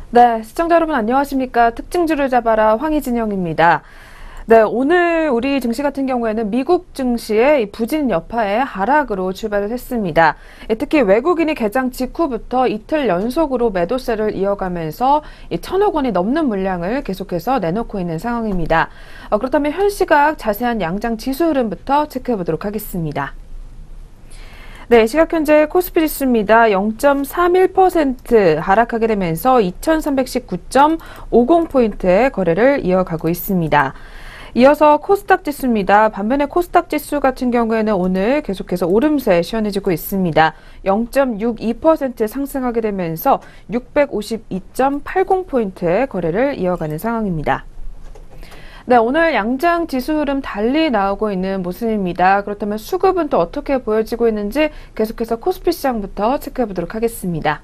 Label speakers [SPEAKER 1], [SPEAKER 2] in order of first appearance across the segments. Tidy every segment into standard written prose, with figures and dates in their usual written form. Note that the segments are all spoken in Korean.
[SPEAKER 1] 네, 시청자 여러분 안녕하십니까? 특징주를 잡아라 황희진영입니다. 네, 오늘 우리 증시 같은 경우에는 미국 증시의 이 부진 여파의 하락으로 출발을 했습니다. 특히 외국인이 개장 직후부터 이틀 연속으로 매도세를 이어가면서 1,000억 원이 넘는 물량을 계속해서 내놓고 있는 상황입니다. 그렇다면 현 시각 자세한 양장 지수 흐름부터 체크해 보도록 하겠습니다. 네, 시각 현재 코스피 지수입니다. 0.31% 하락하게 되면서 2319.50포인트의 거래를 이어가고 있습니다. 이어서 코스닥 지수입니다. 반면에 코스닥 지수 같은 경우에는 오늘 계속해서 오름세 시원해지고 있습니다. 0.62% 상승하게 되면서 652.80포인트의 거래를 이어가는 상황입니다. 네, 오늘 양장 지수 흐름 달리 나오고 있는 모습입니다. 그렇다면 수급은 또 어떻게 보여지고 있는지 계속해서 코스피 시장부터 체크해 보도록 하겠습니다.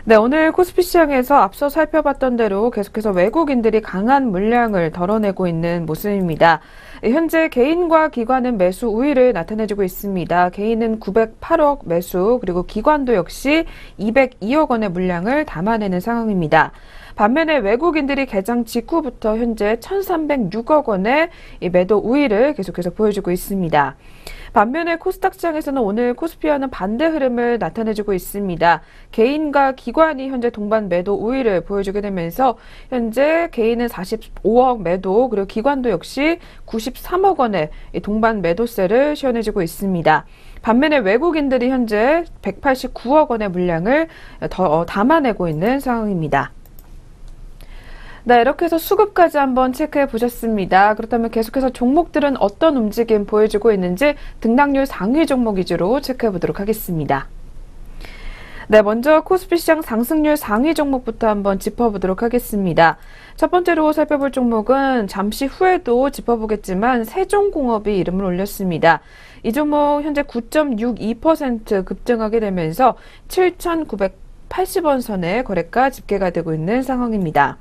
[SPEAKER 1] 네, 오늘 코스피 시장에서 앞서 살펴봤던 대로 계속해서 외국인들이 강한 물량을 덜어내고 있는 모습입니다. 현재 개인과 기관은 매수 우위를 나타내주고 있습니다. 개인은 908억 매수, 그리고 기관도 역시 202억 원의 물량을 담아내는 상황입니다. 반면에 외국인들이 개장 직후부터 현재 1,306억 원의 매도 우위를 계속해서 보여주고 있습니다. 반면에 코스닥 시장에서는 오늘 코스피와는 반대 흐름을 나타내주고 있습니다. 개인과 기관이 현재 동반 매도 우위를 보여주게 되면서 현재 개인은 45억 매도, 그리고 기관도 역시 93억 원의 동반 매도세를 시원해주고 있습니다. 반면에 외국인들이 현재 189억 원의 물량을 더 담아내고 있는 상황입니다. 네, 이렇게 해서 수급까지 한번 체크해 보셨습니다. 그렇다면 계속해서 종목들은 어떤 움직임 보여주고 있는지 등락률 상위 종목 위주로 체크해 보도록 하겠습니다. 네, 먼저 코스피 시장 상승률 상위 종목부터 한번 짚어보도록 하겠습니다. 첫 번째로 살펴볼 종목은 잠시 후에도 짚어보겠지만 세종공업이 이름을 올렸습니다. 이 종목 현재 9.62% 급등하게 되면서 7,980원 선의 거래가 집계가 되고 있는 상황입니다.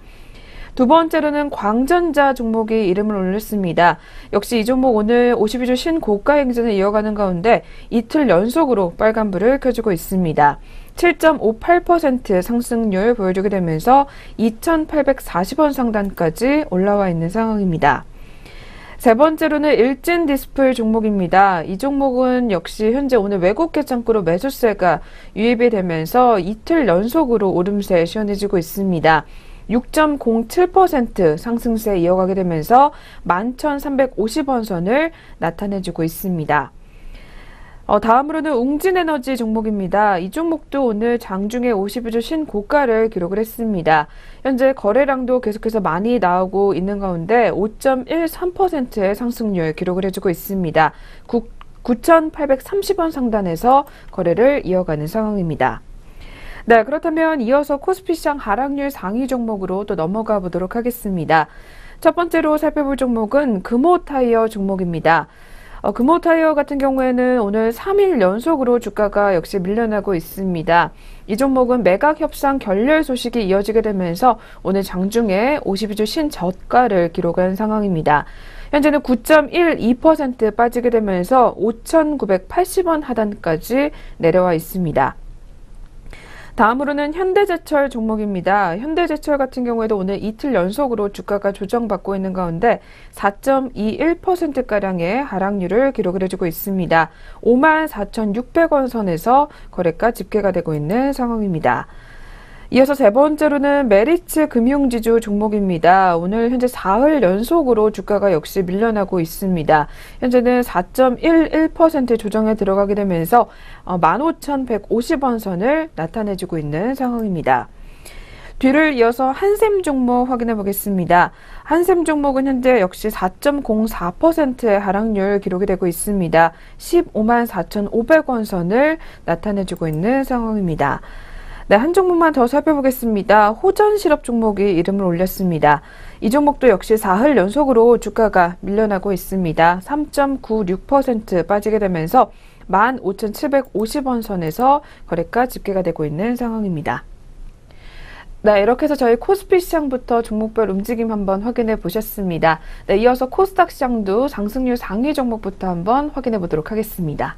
[SPEAKER 1] 두 번째로는 광전자 종목이 이름을 올렸습니다. 역시 이 종목 오늘 52주 신고가 행진을 이어가는 가운데 이틀 연속으로 빨간불을 켜주고 있습니다. 7.58% 상승률 보여주게 되면서 2,840원 상단까지 올라와 있는 상황입니다. 세 번째로는 일진 디스플 종목입니다. 이 종목은 역시 현재 오늘 외국 개장구로 매수세가 유입이 되면서 이틀 연속으로 오름세 시원해지고 있습니다. 6.07% 상승세 이어가게 되면서 11,350원 선을 나타내주고 있습니다. 다음으로는 웅진에너지 종목입니다. 이 종목도 오늘 장중에 52주 신고가를 기록을 했습니다. 현재 거래량도 계속해서 많이 나오고 있는 가운데 5.13%의 상승률 기록을 해주고 있습니다. 9,830원 상단에서 거래를 이어가는 상황입니다. 네, 그렇다면 이어서 코스피 시장 하락률 상위 종목으로 또 넘어가 보도록 하겠습니다. 첫 번째로 살펴볼 종목은 금호타이어 종목입니다. 금호타이어 같은 경우에는 오늘 3일 연속으로 주가가 역시 밀려나고 있습니다. 이 종목은 매각 협상 결렬 소식이 이어지게 되면서 오늘 장중에 52주 신저가를 기록한 상황입니다. 현재는 9.12% 빠지게 되면서 5,980원 하단까지 내려와 있습니다. 다음으로는 현대제철 종목입니다. 현대제철 같은 경우에도 오늘 이틀 연속으로 주가가 조정받고 있는 가운데 4.21%가량의 하락률을 기록을 해주고 있습니다. 54,600원 선에서 거래가 집계가 되고 있는 상황입니다. 이어서 세 번째로는 메리츠 금융지주 종목입니다. 오늘 현재 4흘 연속으로 주가가 역시 밀려나고 있습니다. 현재는 4.11% 조정에 들어가게 되면서 15,150원 선을 나타내주고 있는 상황입니다. 뒤를 이어서 한샘 종목 확인해 보겠습니다. 한샘 종목은 현재 역시 4.04%의 하락률 기록이 되고 있습니다. 154,500원 선을 나타내주고 있는 상황입니다. 네, 한 종목만 더 살펴보겠습니다. 호전실업 종목이 이름을 올렸습니다. 이 종목도 역시 4흘 연속으로 주가가 밀려나고 있습니다. 3.96% 빠지게 되면서 15,750원 선에서 거래가 집계가 되고 있는 상황입니다. 네, 이렇게 해서 저희 코스피 시장부터 종목별 움직임 한번 확인해 보셨습니다. 네, 이어서 코스닥 시장도 상승률 상위 종목부터 한번 확인해 보도록 하겠습니다.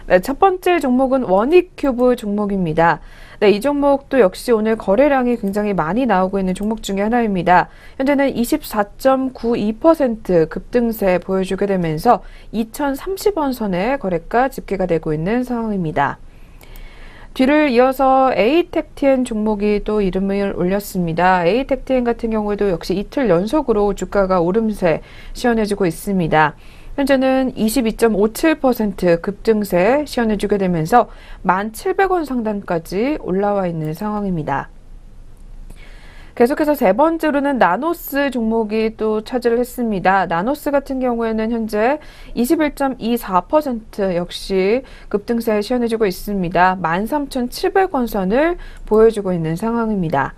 [SPEAKER 1] 네, 첫 번째 종목은 원익큐브 종목입니다. 네, 이 종목도 역시 오늘 거래량이 굉장히 많이 나오고 있는 종목 중에 하나입니다. 현재는 24.92% 급등세 보여주게 되면서 2,030원 선에 거래가 집계가 되고 있는 상황입니다. 뒤를 이어서 ATECTN 종목이 또 이름을 올렸습니다. ATECTN 같은 경우에도 역시 이틀 연속으로 주가가 오름세 시원해지고 있습니다. 현재는 22.57% 급등세 시연해주게 되면서 1,700원 상단까지 올라와 있는 상황입니다. 계속해서 세 번째로는 나노스 종목이 또 차지를 했습니다. 나노스 같은 경우에는 현재 21.24% 역시 급등세 시연해주고 있습니다. 13,700원 선을 보여주고 있는 상황입니다.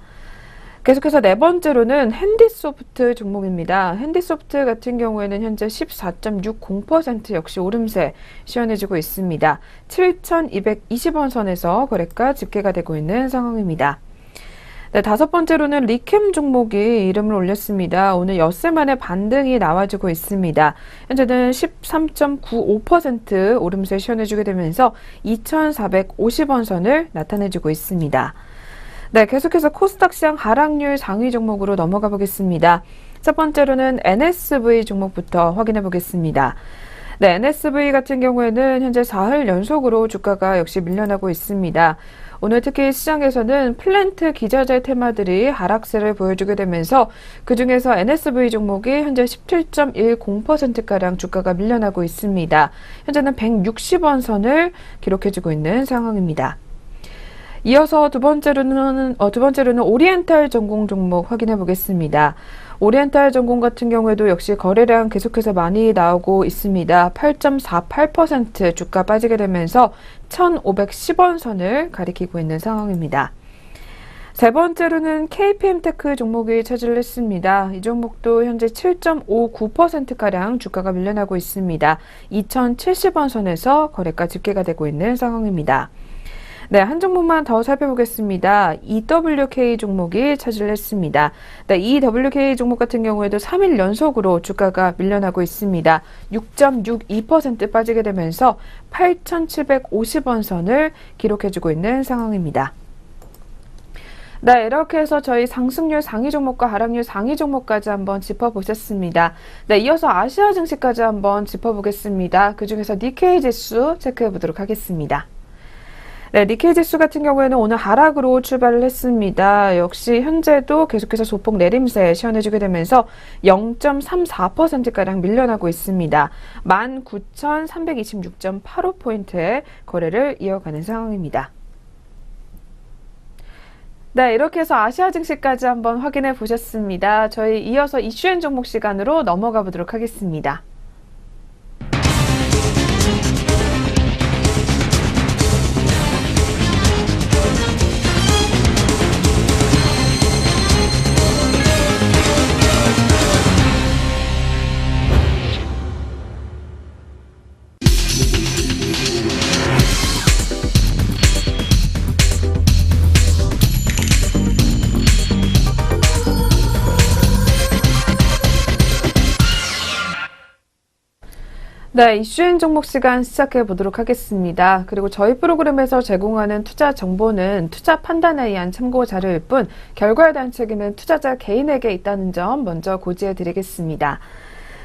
[SPEAKER 1] 계속해서 네 번째로는 핸디소프트 종목입니다. 핸디소프트 같은 경우에는 현재 14.60% 역시 오름세 시원해지고 있습니다. 7,220원 선에서 거래가 집계가 되고 있는 상황입니다. 네, 다섯 번째로는 리캠 종목이 이름을 올렸습니다. 오늘 엿새 만에 반등이 나와주고 있습니다. 현재는 13.95% 오름세 시원해주게 되면서 2,450원 선을 나타내주고 있습니다. 네, 계속해서 코스닥 시장 하락률 상위 종목으로 넘어가 보겠습니다. 첫 번째로는 NSV 종목부터 확인해 보겠습니다. 네, NSV 같은 경우에는 현재 4흘 연속으로 주가가 역시 밀려나고 있습니다. 오늘 특히 시장에서는 플랜트 기자재 테마들이 하락세를 보여주게 되면서 그중에서 NSV 종목이 현재 17.10%가량 주가가 밀려나고 있습니다. 현재는 160원 선을 기록해주고 있는 상황입니다. 이어서 두 번째로는 오리엔탈 전공 종목 확인해 보겠습니다. 오리엔탈 전공 같은 경우에도 역시 거래량 계속해서 많이 나오고 있습니다. 8.48% 주가 빠지게 되면서 1,510원 선을 가리키고 있는 상황입니다. 세 번째로는 KPM테크 종목이 차지를 했습니다. 이 종목도 현재 7.59%가량 주가가 밀려나고 있습니다. 2,070원 선에서 거래가 집계가 되고 있는 상황입니다. 네, 한 종목만 더 살펴보겠습니다. EWK 종목이 차지를 했습니다. 네, EWK 종목 같은 경우에도 3일 연속으로 주가가 밀려나고 있습니다. 6.62% 빠지게 되면서 8,750원 선을 기록해주고 있는 상황입니다. 네, 이렇게 해서 저희 상승률 상위 종목과 하락률 상위 종목까지 한번 짚어보셨습니다. 네, 이어서 아시아 증시까지 한번 짚어보겠습니다. 그중에서 니케이 지수 체크해보도록 하겠습니다. 네, 니케이 지수 같은 경우에는 오늘 하락으로 출발을 했습니다. 역시 현재도 계속해서 소폭 내림세 시원해지게 되면서 0.34%가량 밀려나고 있습니다. 19,326.85포인트의 거래를 이어가는 상황입니다. 네, 이렇게 해서 아시아 증시까지 한번 확인해 보셨습니다. 저희 이어서 이슈앤 종목 시간으로 넘어가 보도록 하겠습니다. 네, 이슈앤 종목 시간 시작해 보도록 하겠습니다. 그리고 저희 프로그램에서 제공하는 투자 정보는 투자 판단에 의한 참고 자료일 뿐 결과에 대한 책임은 투자자 개인에게 있다는 점 먼저 고지해 드리겠습니다.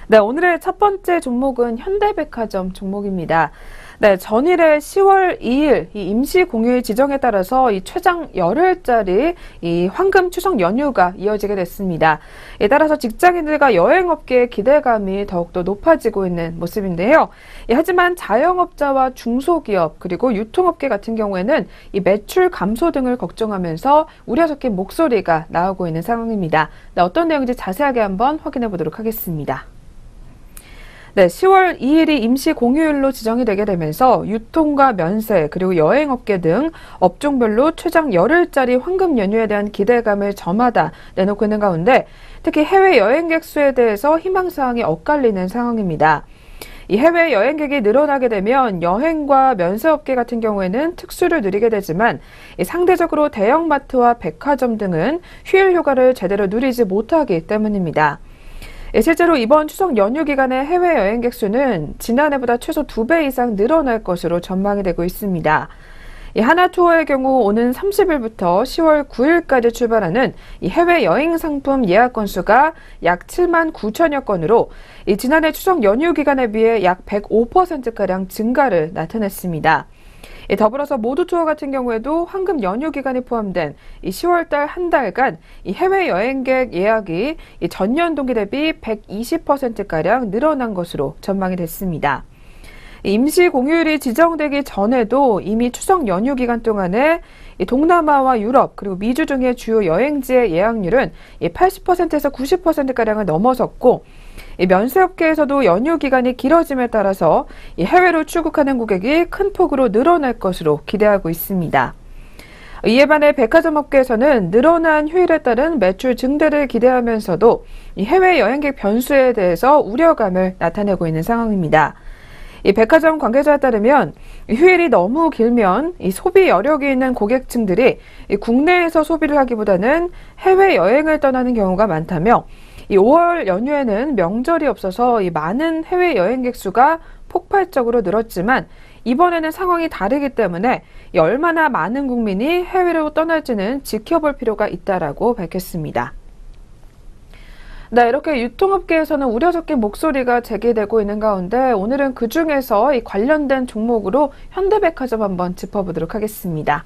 [SPEAKER 1] 네, 오늘의 첫 번째 종목은 현대백화점 종목입니다. 네, 전일의 10월 2일 이 임시 공휴일 지정에 따라서 이 최장 열흘짜리 이 황금 추석 연휴가 이어지게 됐습니다. 이에 따라서 직장인들과 여행업계의 기대감이 더욱더 높아지고 있는 모습인데요. 하지만 자영업자와 중소기업 그리고 유통업계 같은 경우에는 이 매출 감소 등을 걱정하면서 우려 섞인 목소리가 나오고 있는 상황입니다. 네, 어떤 내용인지 자세하게 한번 확인해 보도록 하겠습니다. 네, 10월 2일이 임시 공휴일로 지정이 되게 되면서 유통과 면세 그리고 여행업계 등 업종별로 최장 열흘짜리 황금 연휴에 대한 기대감을 저마다 내놓고 있는 가운데 특히 해외 여행객 수에 대해서 희망사항이 엇갈리는 상황입니다. 이 해외 여행객이 늘어나게 되면 여행과 면세업계 같은 경우에는 특수를 누리게 되지만 상대적으로 대형마트와 백화점 등은 휴일 휴가를 제대로 누리지 못하기 때문입니다. 실제로 이번 추석 연휴 기간의 해외 여행객 수는 지난해보다 최소 2배 이상 늘어날 것으로 전망이 되고 있습니다. 하나투어의 경우 오는 30일부터 10월 9일까지 출발하는 이 해외 여행 상품 예약 건수가 약 7만 9천여 건으로 지난해 추석 연휴 기간에 비해 약 105%가량 증가를 나타냈습니다. 더불어서 모두투어 같은 경우에도 황금 연휴 기간이 포함된 10월달 한 달간 이 해외 여행객 예약이 전년 동기 대비 120%가량 늘어난 것으로 전망이 됐습니다. 임시 공휴일이 지정되기 전에도 이미 추석 연휴 기간 동안에 동남아와 유럽 그리고 미주 등의 주요 여행지의 예약률은 80%에서 90%가량을 넘어섰고 면세업계에서도 연휴 기간이 길어짐에 따라서 해외로 출국하는 고객이 큰 폭으로 늘어날 것으로 기대하고 있습니다. 이에 반해 백화점 업계에서는 늘어난 휴일에 따른 매출 증대를 기대하면서도 해외 여행객 변수에 대해서 우려감을 나타내고 있는 상황입니다. 이 백화점 관계자에 따르면 휴일이 너무 길면 이 소비 여력이 있는 고객층들이 국내에서 소비를 하기보다는 해외 여행을 떠나는 경우가 많다며 이 5월 연휴에는 명절이 없어서 이 많은 해외 여행객 수가 폭발적으로 늘었지만 이번에는 상황이 다르기 때문에 얼마나 많은 국민이 해외로 떠날지는 지켜볼 필요가 있다라고 밝혔습니다. 네, 이렇게 유통업계에서는 우려 섞인 목소리가 제기되고 있는 가운데 오늘은 그중에서 이 관련된 종목으로 현대백화점 한번 짚어보도록 하겠습니다.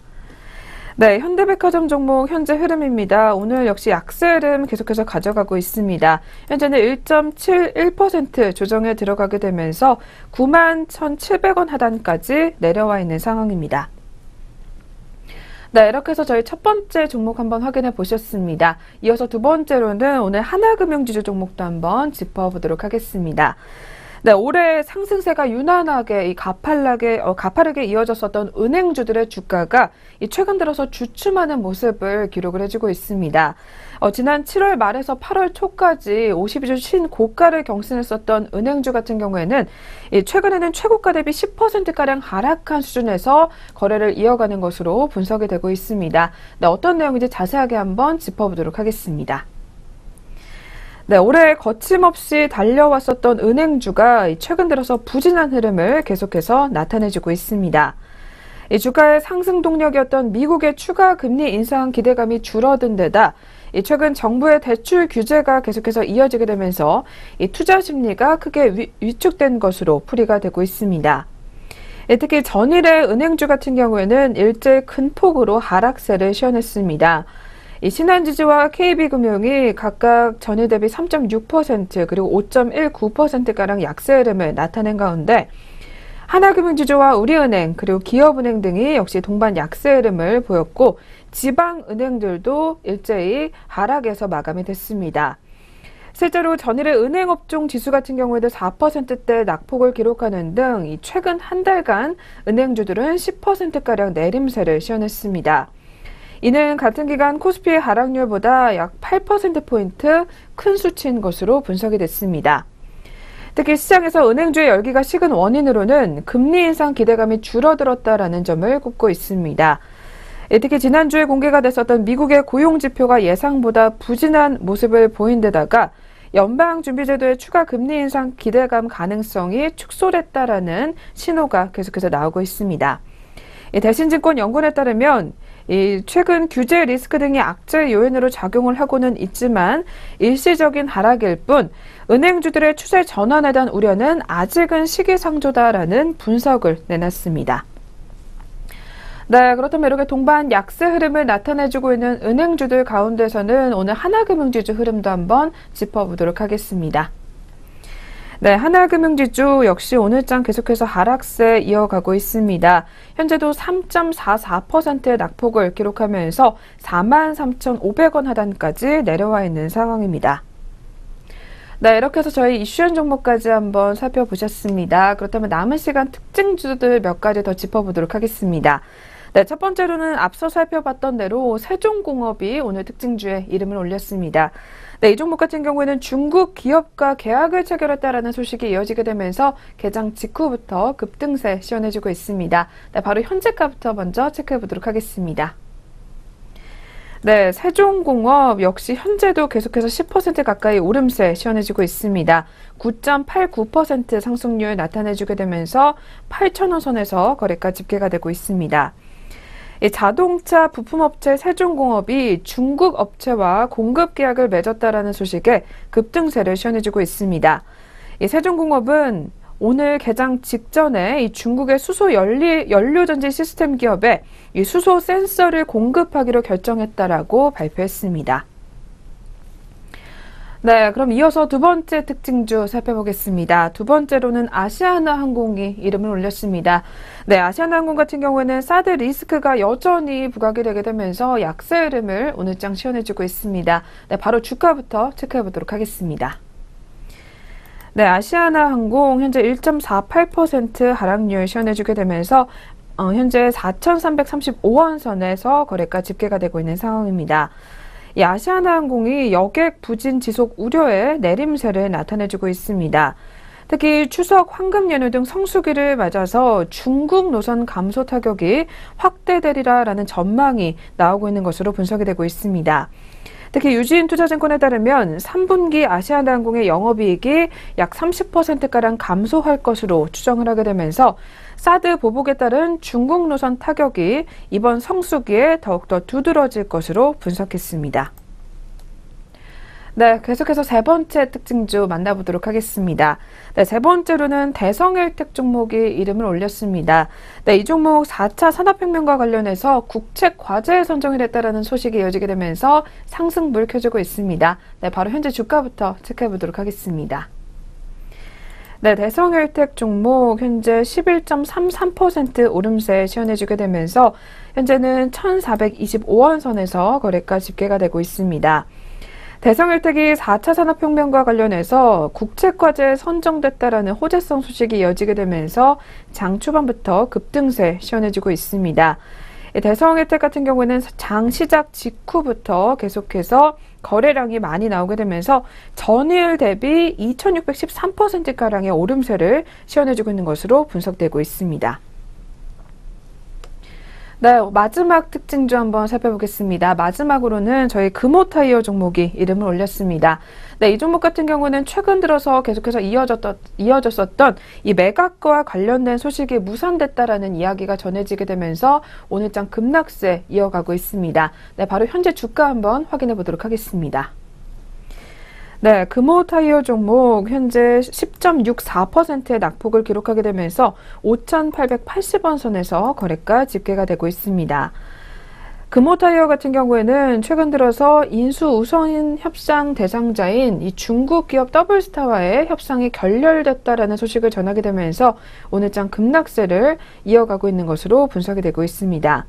[SPEAKER 1] 네, 현대백화점 종목 현재 흐름입니다. 오늘 역시 약세 흐름 계속해서 가져가고 있습니다. 현재는 1.71% 조정에 들어가게 되면서 91,700원 하단까지 내려와 있는 상황입니다. 네, 이렇게 해서 저희 첫 번째 종목 한번 확인해 보셨습니다. 이어서 두 번째로는 오늘 하나금융지주 종목도 한번 짚어보도록 하겠습니다. 네, 올해 상승세가 유난하게 가파르게 이어졌었던 은행주들의 주가가 최근 들어서 주춤하는 모습을 기록을 해주고 있습니다. 지난 7월 말에서 8월 초까지 52주 신고가를 경신했었던 은행주 같은 경우에는 최근에는 최고가 대비 10%가량 하락한 수준에서 거래를 이어가는 것으로 분석이 되고 있습니다. 네, 어떤 내용인지 자세하게 한번 짚어보도록 하겠습니다. 네, 올해 거침없이 달려왔었던 은행주가 최근 들어서 부진한 흐름을 계속해서 나타내주고 있습니다. 이 주가의 상승 동력이었던 미국의 추가 금리 인상 기대감이 줄어든 데다 최근 정부의 대출 규제가 계속해서 이어지게 되면서 이 투자 심리가 크게 위축된 것으로 풀이가 되고 있습니다. 특히 전일의 은행주 같은 경우에는 일제 큰 폭으로 하락세를 시현했습니다. 이 신한지주와 KB금융이 각각 전일 대비 3.6% 그리고 5.19%가량 약세 흐름을 나타낸 가운데 하나금융지주와 우리은행 그리고 기업은행 등이 역시 동반 약세 흐름을 보였고 지방은행들도 일제히 하락에서 마감이 됐습니다. 실제로 전일의 은행업종 지수 같은 경우에도 4%대 낙폭을 기록하는 등 이 최근 한 달간 은행주들은 10%가량 내림세를 시현했습니다. 이는 같은 기간 코스피의 하락률보다 약 8%포인트 큰 수치인 것으로 분석이 됐습니다. 특히 시장에서 은행주의 열기가 식은 원인으로는 금리 인상 기대감이 줄어들었다라는 점을 꼽고 있습니다. 특히 지난주에 공개가 됐었던 미국의 고용지표가 예상보다 부진한 모습을 보인 데다가 연방준비제도의 추가 금리 인상 기대감 가능성이 축소됐다라는 신호가 계속해서 나오고 있습니다. 대신증권 연구원에 따르면 최근 규제 리스크 등이 악재 요인으로 작용을 하고는 있지만 일시적인 하락일 뿐 은행주들의 추세 전환에 대한 우려는 아직은 시기상조다라는 분석을 내놨습니다. 네, 그렇다면 이렇게 동반 약세 흐름을 나타내주고 있는 은행주들 가운데서는 오늘 하나금융지주 흐름도 한번 짚어보도록 하겠습니다. 네, 하나금융지주 역시 오늘장 계속해서 하락세 이어가고 있습니다. 현재도 3.44%의 낙폭을 기록하면서 43,500원 하단까지 내려와 있는 상황입니다. 네, 이렇게 해서 저희 이슈현 종목까지 한번 살펴보셨습니다. 그렇다면 남은 시간 특징주들 몇 가지 더 짚어보도록 하겠습니다. 네, 첫 번째로는 앞서 살펴봤던 대로 세종공업이 오늘 특징주에 이름을 올렸습니다. 네, 이 종목 같은 경우에는 중국 기업과 계약을 체결했다라는 소식이 이어지게 되면서 개장 직후부터 급등세 시현해주고 있습니다. 네, 바로 현재가부터 먼저 체크해 보도록 하겠습니다. 네, 세종공업 역시 현재도 계속해서 10% 가까이 오름세 시원해지고 있습니다. 9.89% 상승률 나타내주게 되면서 8,000원 선에서 거래가 집계가 되고 있습니다. 이 자동차 부품업체 세종공업이 중국 업체와 공급 계약을 맺었다라는 소식에 급등세를 시현해주고 있습니다. 이 세종공업은 오늘 개장 직전에 이 중국의 수소 연료전지 시스템 기업에 이 수소 센서를 공급하기로 결정했다라고 발표했습니다. 네, 그럼 이어서 두 번째 특징주 살펴보겠습니다. 두 번째로는 아시아나항공이 이름을 올렸습니다. 네, 아시아나항공 같은 경우에는 사드 리스크가 여전히 부각이 되게 되면서 약세 흐름을 오늘장 시현해주고 있습니다. 네, 바로 주가부터 체크해 보도록 하겠습니다. 네, 아시아나항공 현재 1.48% 하락률 시현해주게 되면서 현재 4,335원 선에서 거래가 집계가 되고 있는 상황입니다. 이 아시아나항공이 여객 부진 지속 우려에 내림세를 나타내주고 있습니다. 특히 추석 황금 연휴 등 성수기를 맞아서 중국 노선 감소 타격이 확대되리라라는 전망이 나오고 있는 것으로 분석이 되고 있습니다. 특히 유진투자증권에 따르면 3분기 아시아나항공의 영업이익이 약 30%가량 감소할 것으로 추정을 하게 되면서 사드 보복에 따른 중국 노선 타격이 이번 성수기에 더욱더 두드러질 것으로 분석했습니다. 네, 계속해서 세 번째 특징주 만나보도록 하겠습니다. 네, 세 번째로는 대성일텍 종목이 이름을 올렸습니다. 네, 이 종목 4차 산업혁명과 관련해서 국책 과제에 선정이 됐다는 소식이 이어지게 되면서 상승불 켜지고 있습니다. 네, 바로 현재 주가부터 체크해 보도록 하겠습니다. 네, 대성일텍 종목 현재 11.33% 오름세 시현해주게 되면서 현재는 1,425원 선에서 거래가 집계가 되고 있습니다. 대성일텍이 4차 산업혁명과 관련해서 국책과제에 선정됐다라는 호재성 소식이 이어지게 되면서 장 초반부터 급등세 시현해지고 있습니다. 대성일텍 같은 경우에는 장 시작 직후부터 계속해서 거래량이 많이 나오게 되면서 전일 대비 2,613%가량의 오름세를 시현해주고 있는 것으로 분석되고 있습니다. 네, 마지막 특징주 한번 살펴보겠습니다. 마지막으로는 저희 금호타이어 종목이 이름을 올렸습니다. 네, 이 종목 같은 경우는 최근 들어서 계속해서 이어졌었던 이 매각과 관련된 소식이 무산됐다라는 이야기가 전해지게 되면서 오늘장 급락세 이어가고 있습니다. 네, 바로 현재 주가 한번 확인해 보도록 하겠습니다. 네, 금호타이어 종목 현재 10.64%의 낙폭을 기록하게 되면서 5,880원 선에서 거래가 집계가 되고 있습니다. 금호타이어 같은 경우에는 최근 들어서 인수 우선 협상 대상자인 이 중국 기업 더블스타와의 협상이 결렬됐다라는 소식을 전하게 되면서 오늘장 급락세를 이어가고 있는 것으로 분석이 되고 있습니다.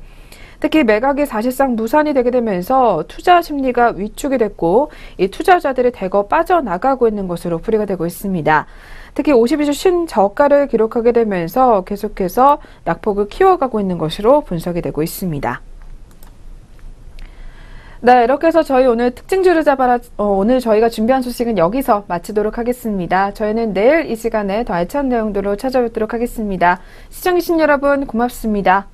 [SPEAKER 1] 특히 매각이 사실상 무산이 되게 되면서 투자 심리가 위축이 됐고 이 투자자들이 대거 빠져나가고 있는 것으로 풀이가 되고 있습니다. 특히 52주 신저가를 기록하게 되면서 계속해서 낙폭을 키워가고 있는 것으로 분석이 되고 있습니다. 네, 이렇게 해서 저희 오늘 특징주를 잡아라 오늘 저희가 준비한 소식은 여기서 마치도록 하겠습니다. 저희는 내일 이 시간에 더 알찬 내용들로 찾아뵙도록 하겠습니다. 시청해주신 여러분 고맙습니다.